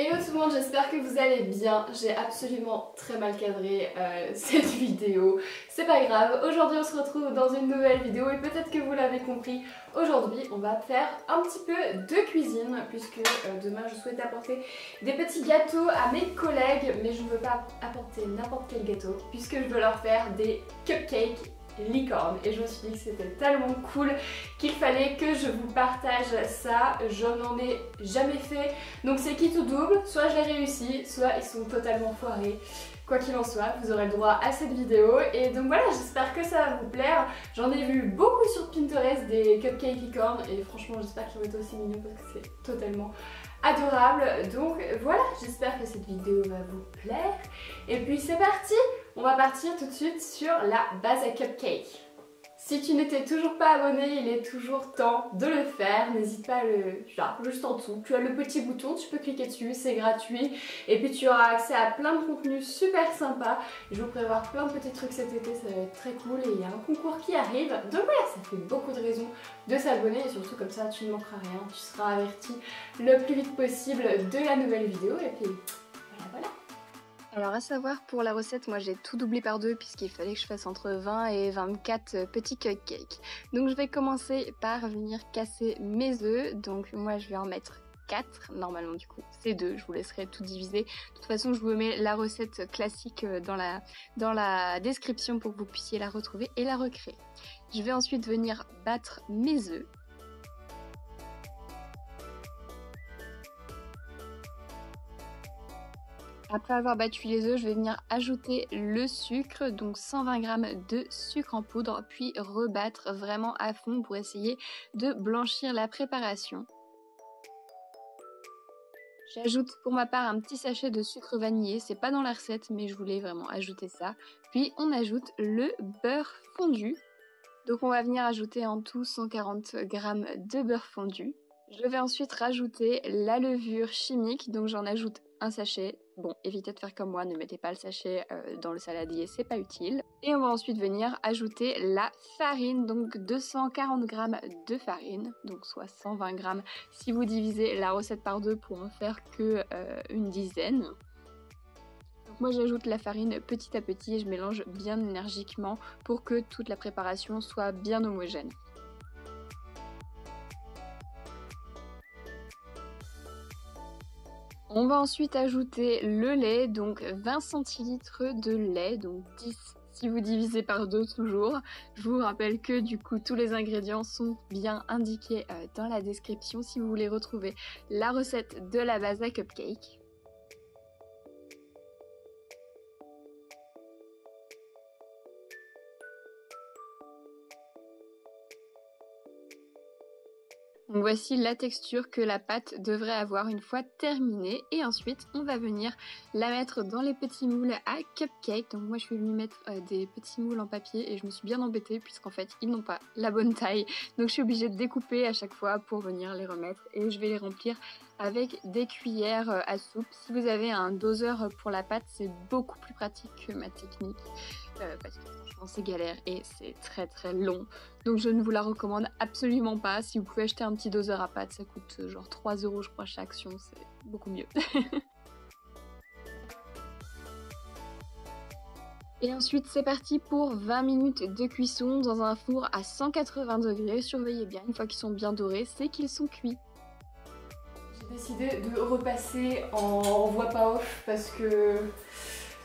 Hello tout le monde, j'espère que vous allez bien. J'ai absolument très mal cadré cette vidéo. C'est pas grave, aujourd'hui on se retrouve dans une nouvelle vidéo et peut-être que vous l'avez compris, aujourd'hui on va faire un petit peu de cuisine puisque demain je souhaite apporter des petits gâteaux à mes collègues, mais je ne veux pas apporter n'importe quel gâteau puisque je veux leur faire des cupcakes licorne et je me suis dit que c'était tellement cool qu'il fallait que je vous partage ça. Je n'en ai jamais fait, donc c'est qui tout double, soit je l'ai réussi, soit ils sont totalement foirés. Quoi qu'il en soit, vous aurez le droit à cette vidéo et donc voilà, j'espère que ça va vous plaire. J'en ai vu beaucoup sur Pinterest des cupcakes licorne et franchement j'espère qu'ils vont être aussi mignons parce que c'est totalement adorable. Donc voilà, j'espère que cette vidéo va vous plaire et puis c'est parti. On va partir tout de suite sur la base à cupcake. Si tu n'étais toujours pas abonné, il est toujours temps de le faire. N'hésite pas à juste en dessous. Tu as le petit bouton, tu peux cliquer dessus, c'est gratuit. Et puis tu auras accès à plein de contenus super sympas. Je vous prévois plein de petits trucs cet été, ça va être très cool. Et il y a un concours qui arrive. Donc voilà, ça fait beaucoup de raisons de s'abonner. Et surtout comme ça, tu ne manqueras rien. Tu seras averti le plus vite possible de la nouvelle vidéo. Et puis voilà. Alors à savoir pour la recette, moi j'ai tout doublé par deux puisqu'il fallait que je fasse entre 20 et 24 petits cupcakes. Donc je vais commencer par venir casser mes œufs. Donc moi je vais en mettre 4, normalement du coup c'est 2, je vous laisserai tout diviser. De toute façon je vous mets la recette classique dans la description pour que vous puissiez la retrouver et la recréer. Je vais ensuite venir battre mes œufs. Après avoir battu les œufs, je vais venir ajouter le sucre, donc 120 g de sucre en poudre, puis rebattre vraiment à fond pour essayer de blanchir la préparation. J'ajoute pour ma part un petit sachet de sucre vanillé, c'est pas dans la recette mais je voulais vraiment ajouter ça. Puis on ajoute le beurre fondu, donc on va venir ajouter en tout 140 g de beurre fondu. Je vais ensuite rajouter la levure chimique, donc j'en ajoute un sachet. Bon, évitez de faire comme moi, ne mettez pas le sachet dans le saladier, c'est pas utile. Et on va ensuite venir ajouter la farine, donc 240 g de farine, donc soit 120 g si vous divisez la recette par deux pour en faire que une dizaine. Donc moi j'ajoute la farine petit à petit et je mélange bien énergiquement pour que toute la préparation soit bien homogène. On va ensuite ajouter le lait, donc 20 centilitres de lait, donc 10 si vous divisez par 2 toujours. Je vous rappelle que du coup tous les ingrédients sont bien indiqués dans la description si vous voulez retrouver la recette de la base à cupcake. Donc voici la texture que la pâte devrait avoir une fois terminée et ensuite on va venir la mettre dans les petits moules à cupcake. Donc moi je suis venue mettre des petits moules en papier et je me suis bien embêtée puisqu'en fait ils n'ont pas la bonne taille. Donc je suis obligée de découper à chaque fois pour venir les remettre et je vais les remplir avec des cuillères à soupe. Si vous avez un doseur pour la pâte, c'est beaucoup plus pratique que ma technique parce que franchement c'est galère et c'est très long. Donc je ne vous la recommande absolument pas. Si vous pouvez acheter un petit doseur à pâte, ça coûte genre 3 € je crois chaque action, c'est beaucoup mieux. Et ensuite c'est parti pour 20 minutes de cuisson dans un four à 180 degrés. Surveillez bien, une fois qu'ils sont bien dorés, c'est qu'ils sont cuits. J'ai décidé de repasser en voix pas off parce que...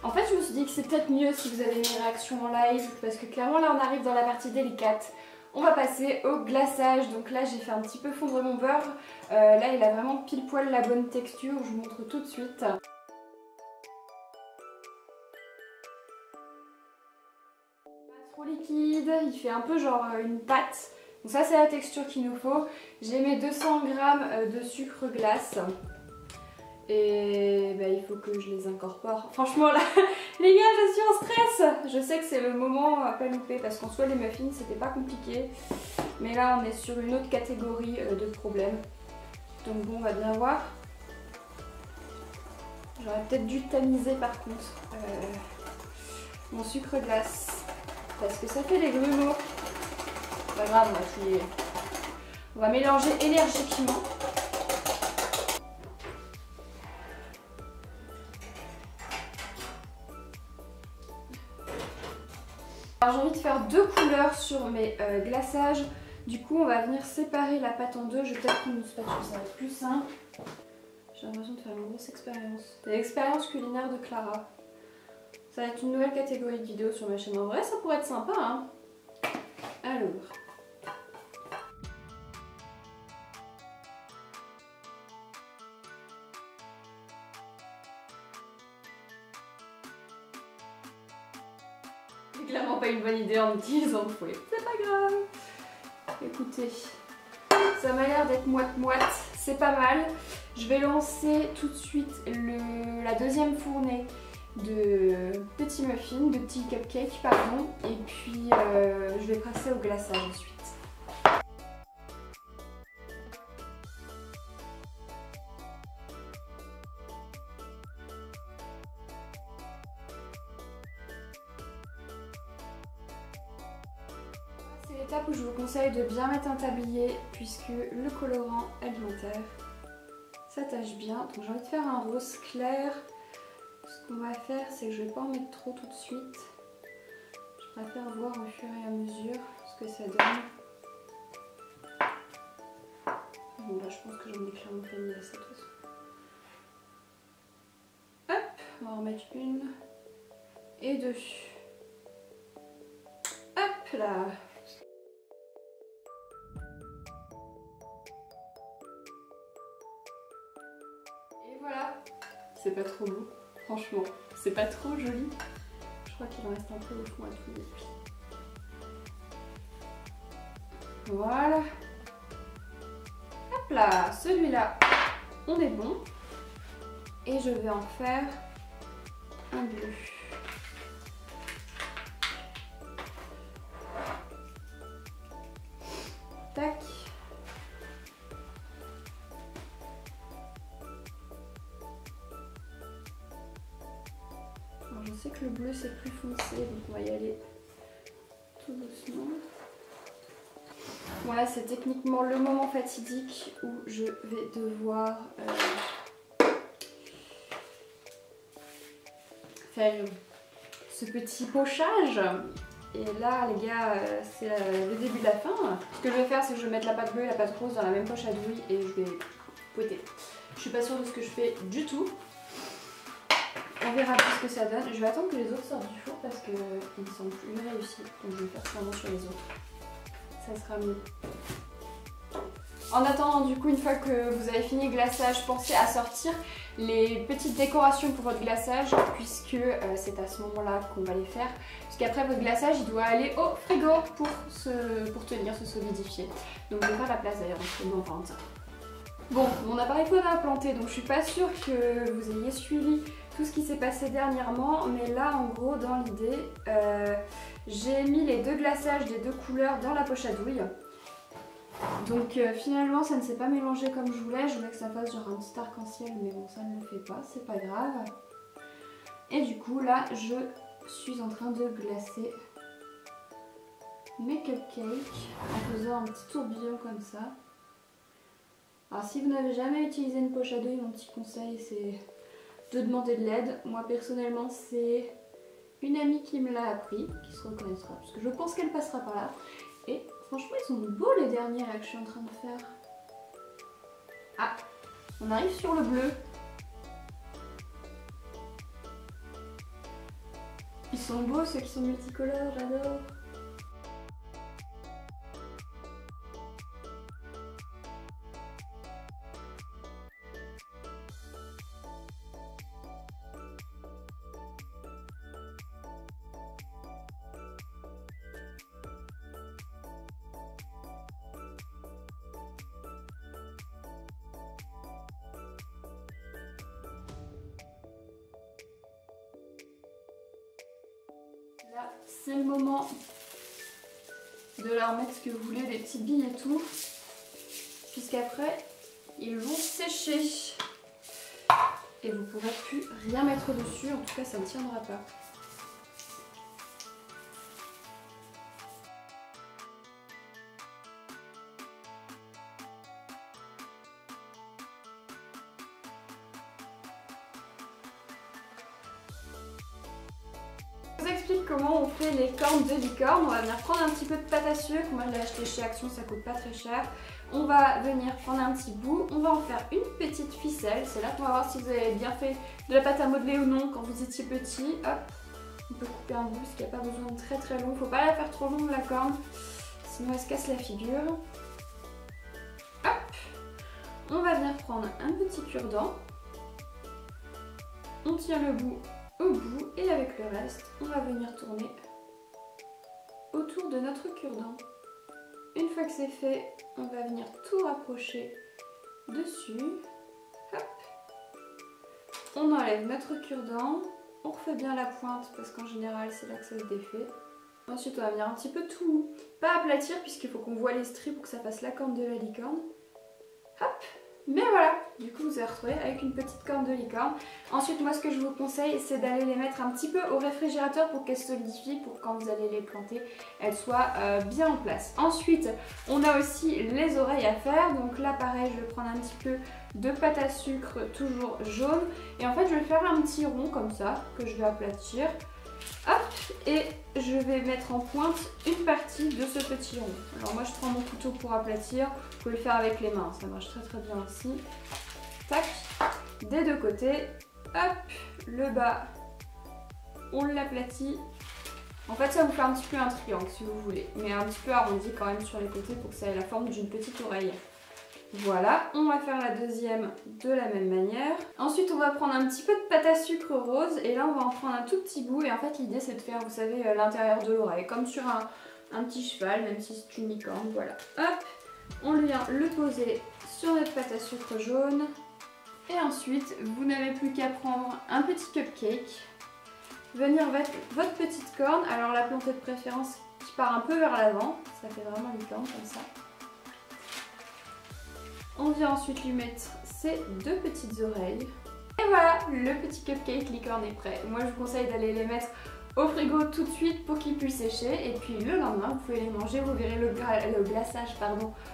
En fait je me suis dit que c'est peut-être mieux si vous avez mes réactions en live parce que clairement là on arrive dans la partie délicate. On va passer au glaçage, donc là j'ai fait un petit peu fondre mon beurre. Là il a vraiment pile poil la bonne texture, je vous montre tout de suite. Pas trop liquide, il fait un peu genre une pâte. Donc ça c'est la texture qu'il nous faut. J'ai mes 200 g de sucre glace. Et bah, il faut que je les incorpore. Franchement là, les gars je suis en stress. Je sais que c'est le moment à pas louper parce qu'en soi les muffins c'était pas compliqué. Mais là on est sur une autre catégorie de problèmes. Donc bon on va bien voir. J'aurais peut-être dû tamiser par contre mon sucre glace. Parce que ça fait des grumeaux. Pas grave, on va mélanger énergiquement. Alors j'ai envie de faire 2 couleurs sur mes glaçages. Du coup on va venir séparer la pâte en 2. Je vais peut-être prendre une spatule, ça va être plus simple. J'ai l'impression de faire une grosse expérience. C'est l'expérience culinaire de Clara. Ça va être une nouvelle catégorie de vidéos sur ma chaîne. En vrai ça pourrait être sympa hein. Alors... c'est clairement pas une bonne idée en utilisant le fouet. C'est pas grave. Écoutez, ça m'a l'air d'être moite-moite. C'est pas mal. Je vais lancer tout de suite la deuxième fournée de petits muffins, de petits cupcakes, pardon. Et puis je vais passer au glaçage ensuite. C'est l'étape où je vous conseille de bien mettre un tablier puisque le colorant alimentaire s'attache bien. Donc j'ai envie de faire un rose clair. Ce qu'on va faire, c'est que je ne vais pas en mettre trop tout de suite. Je préfère voir au fur et à mesure ce que ça donne. Bon là je pense que j'en ai clairement pas mis assez de toute façon. Hop, on va en remettre une et 2. Hop là. Et voilà, c'est pas trop beau, franchement, c'est pas trop joli. Je crois qu'il en reste un peu au fond à tout depuis. Voilà. Hop là, celui-là, on est bon. Et je vais en faire un bleu. Tac. Alors je sais que le bleu c'est plus foncé, donc on va y aller tout doucement. Bon là c'est techniquement le moment fatidique où je vais devoir faire ce petit pochage. Et là les gars c'est le début de la fin. Ce que je vais faire c'est que je vais mettre la pâte bleue et la pâte rose dans la même poche à douille et je vais poêter. Je suis pas sûre de ce que je fais du tout. On verra plus ce que ça donne. Je vais attendre que les autres sortent du four parce qu'ils ne sont plus réussis. Donc je vais faire sûrement sur les autres. Ça sera mieux. En attendant du coup une fois que vous avez fini le glaçage, pensez à sortir les petites décorations pour votre glaçage puisque c'est à ce moment là qu'on va les faire. Puisqu'après votre glaçage il doit aller au frigo pour tenir, se solidifier. Donc je vais faire la place d'ailleurs entre nous en parlant de ça. Bon, mon appareil photo a planté donc je suis pas sûre que vous ayez suivi tout ce qui s'est passé dernièrement, mais là en gros dans l'idée j'ai mis les 2 glaçages des 2 couleurs dans la poche à douille. Donc finalement ça ne s'est pas mélangé comme je voulais que ça fasse genre un petit arc-en-ciel, mais bon ça ne le fait pas, c'est pas grave. Et du coup là je suis en train de glacer mes cupcakes en faisant un petit tourbillon comme ça. Alors si vous n'avez jamais utilisé une poche à douille, mon petit conseil c'est de demander de l'aide. Moi personnellement c'est une amie qui me l'a appris, qui se reconnaîtra, parce que je pense qu'elle passera par là. Et franchement ils sont beaux les derniers là que je suis en train de faire. Ah, on arrive sur le bleu. Ils sont beaux ceux qui sont multicolores, j'adore. Là, c'est le moment de leur mettre ce que vous voulez, des petites billes et tout, puisqu'après, ils vont sécher et vous ne pourrez plus rien mettre dessus, en tout cas ça ne tiendra pas. explique comment on fait les cornes de licorne. On va venir prendre un petit peu de pâte à sucre. Moi je l'ai acheté chez Action, ça coûte pas très cher. On va venir prendre un petit bout, on va en faire une petite ficelle. C'est là qu'on va voir si vous avez bien fait de la pâte à modeler ou non quand vous étiez petit. Hop, on peut couper un bout parce qu'il n'y a pas besoin de très très long. Faut pas la faire trop longue la corne, sinon elle se casse la figure. Hop, on va venir prendre un petit cure-dent. On tient le bout au bout et avec le reste, on va venir tourner autour de notre cure-dent. Une fois que c'est fait, on va venir tout rapprocher dessus. Hop. On enlève notre cure-dent, on refait bien la pointe parce qu'en général c'est là que ça se défait. Ensuite on va venir un petit peu tout, pas aplatir puisqu'il faut qu'on voit les stries pour que ça fasse la corne de la licorne. Hop. Mais voilà, du coup vous allez retrouver avec une petite corne de licorne. Ensuite moi ce que je vous conseille c'est d'aller les mettre un petit peu au réfrigérateur pour qu'elles solidifient, pour quand vous allez les planter, elles soient bien en place. Ensuite on a aussi les oreilles à faire, donc là pareil je vais prendre un petit peu de pâte à sucre toujours jaune. Et en fait je vais faire un petit rond comme ça que je vais aplatir. Hop, et je vais mettre en pointe une partie de ce petit rond. Alors moi je prends mon couteau pour aplatir, vous pouvez le faire avec les mains, ça marche très très bien aussi. Tac, des deux côtés, hop, le bas, on l'aplatit. En fait ça vous fait un petit peu un triangle si vous voulez, mais un petit peu arrondi quand même sur les côtés pour que ça ait la forme d'une petite oreille. Voilà, on va faire la deuxième de la même manière. Ensuite on va prendre un petit peu de pâte à sucre rose et là on va en prendre un tout petit bout et en fait l'idée c'est de faire, vous savez, l'intérieur de l'oreille comme sur un petit cheval, même si c'est une licorne, voilà. Hop, on vient le poser sur notre pâte à sucre jaune et ensuite vous n'avez plus qu'à prendre un petit cupcake, venir mettre votre petite corne, alors la planter de préférence qui part un peu vers l'avant, ça fait vraiment licorne comme ça. On vient ensuite lui mettre ses deux petites oreilles. Et voilà, le petit cupcake licorne est prêt. Moi je vous conseille d'aller les mettre au frigo tout de suite pour qu'ils puissent sécher. Et puis le lendemain, vous pouvez les manger. Vous verrez le glaçage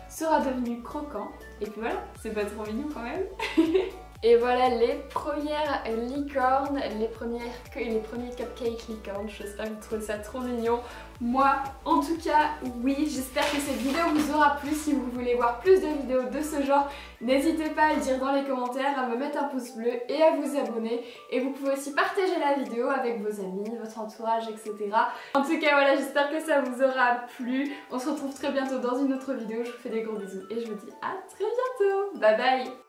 sera devenu croquant. Et puis voilà, c'est pas trop mignon quand même. Et voilà les premières licornes, les premiers cupcakes licornes. J'espère que vous trouvez ça trop mignon. Moi, en tout cas, oui, j'espère que cette vidéo vous aura plu. Si vous voulez voir plus de vidéos de ce genre, n'hésitez pas à le dire dans les commentaires, à me mettre un pouce bleu et à vous abonner. Et vous pouvez aussi partager la vidéo avec vos amis, votre entourage, etc. En tout cas, voilà, j'espère que ça vous aura plu. On se retrouve très bientôt dans une autre vidéo. Je vous fais des gros bisous et je vous dis à très bientôt. Bye bye!